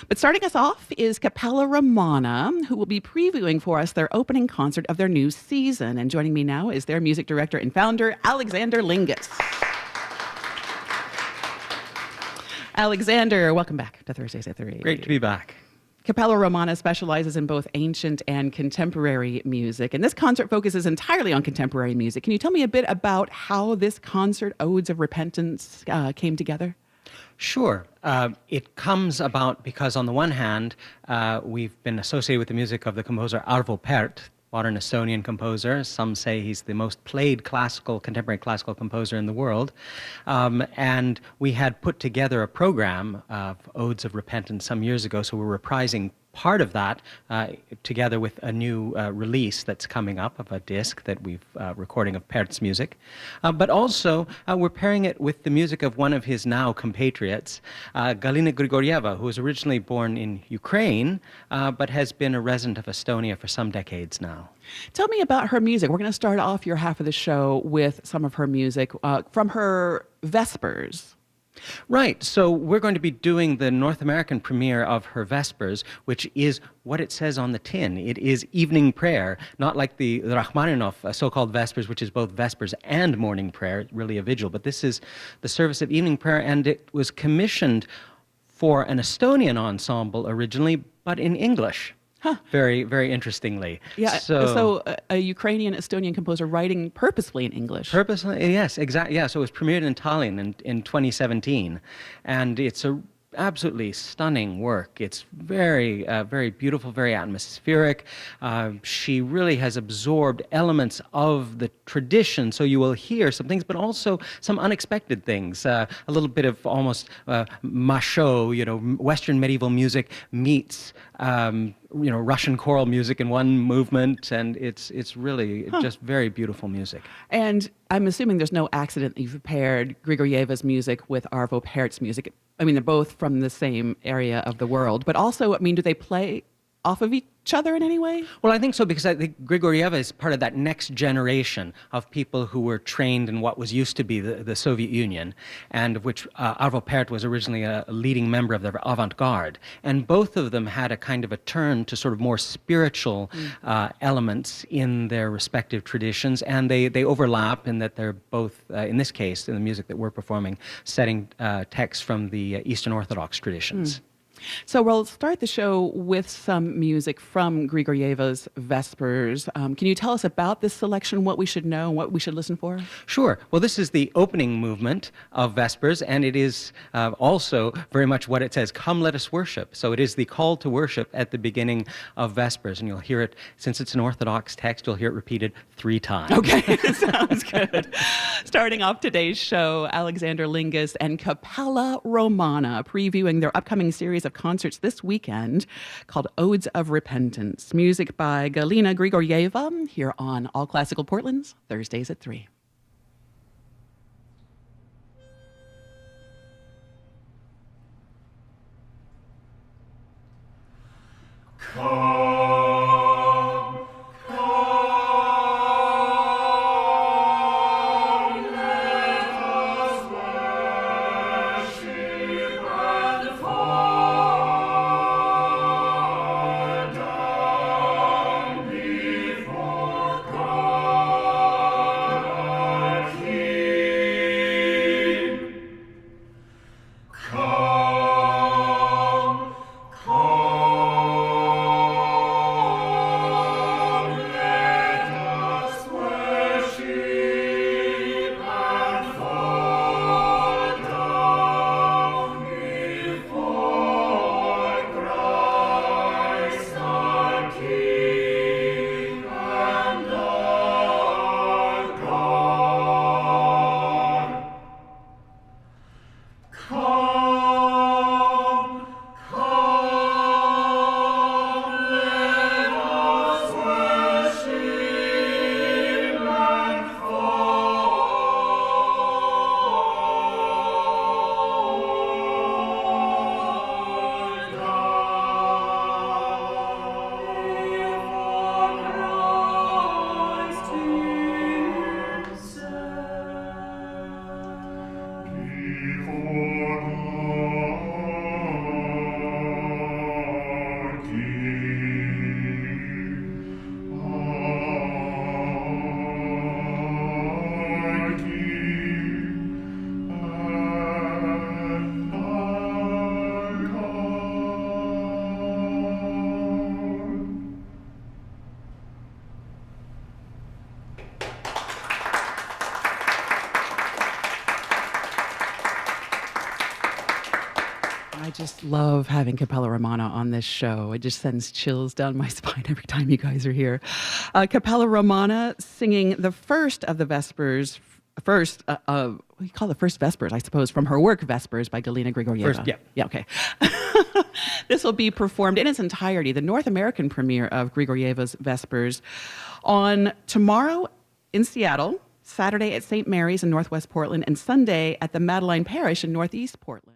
But starting us off is Cappella Romana, who will be previewing for us their opening concert of their new season. And joining me now is their music director and founder, Alexander Lingus. Alexander, welcome back to Thursdays at 3. Great to be back. Cappella Romana specializes in both ancient and contemporary music, and this concert focuses entirely on contemporary music. Can you tell me a bit about how this concert, Odes of Repentance, came together? Sure. It comes about because, on the one hand, we've been associated with the music of the composer Arvo Pärt, modern Estonian composer. Some say he's the most played contemporary classical composer in the world. And we had put together a program of Odes of Repentance some years ago, so we're reprising part of that together with a new release that's coming up of a disc that we've recording of Pärt's music. But also, we're pairing it with the music of one of his now compatriots, Galina Grigorjeva, who was originally born in Ukraine, but has been a resident of Estonia for some decades now. Tell me about her music. We're going to start off your half of the show with some of her music from her Vespers. Right. So we're going to be doing the North American premiere of her Vespers, which is what it says on the tin. It is evening prayer, not like the Rachmaninoff so-called Vespers, which is both Vespers and morning prayer, really a vigil. But this is the service of evening prayer, and it was commissioned for an Estonian ensemble originally, but in English. Huh. Very, very interestingly. Yeah. So a Ukrainian Estonian composer writing purposefully in English. Purposely, yes, exactly. Yeah. So it was premiered in Tallinn in 2017, and it's a absolutely stunning work. It's very, very beautiful, very atmospheric. She really has absorbed elements of the tradition, so you will hear some things, but also some unexpected things. A little bit of almost macho, Western medieval music meets Russian choral music in one movement, and it's really just very beautiful music. And I'm assuming there's no accident that you've paired Grigorjeva's music with Arvo Pärt's music. I mean, they're both from the same area of the world, but also, do they play off of each other in any way? Well, I think so, because I think Grigorjeva is part of that next generation of people who were trained in what was used to be the Soviet Union, and of which Arvo Pärt was originally a leading member of the avant-garde. And both of them had a kind of a turn to sort of more spiritual elements in their respective traditions, and they overlap in that they're both, in this case, in the music that we're performing, setting texts from the Eastern Orthodox traditions. So we'll start the show with some music from Grigorjeva's Vespers. Can you tell us about this selection, what we should know, what we should listen for? Sure. Well, this is the opening movement of Vespers, and it is also very much what it says, "Come, let us worship." So it is the call to worship at the beginning of Vespers, and you'll hear it, since it's an Orthodox text, you'll hear it repeated 3 times. Okay, sounds good. Starting off today's show, Alexander Lingus and Cappella Romana previewing their upcoming series of concerts this weekend called Odes of Repentance. Music by Galina Grigorjeva here on AllClassical Portland's Thursdays at 3. I just love having Cappella Romana on this show. It just sends chills down my spine every time you guys are here. Cappella Romana singing the first of the Vespers, what do you call the first Vespers, I suppose, from her work Vespers by Galina Grigorjeva. First, yeah. Yeah, okay. This will be performed in its entirety, the North American premiere of Grigorjeva's Vespers, on tomorrow in Seattle, Saturday at St. Mary's in Northwest Portland, and Sunday at the Madeline Parish in Northeast Portland.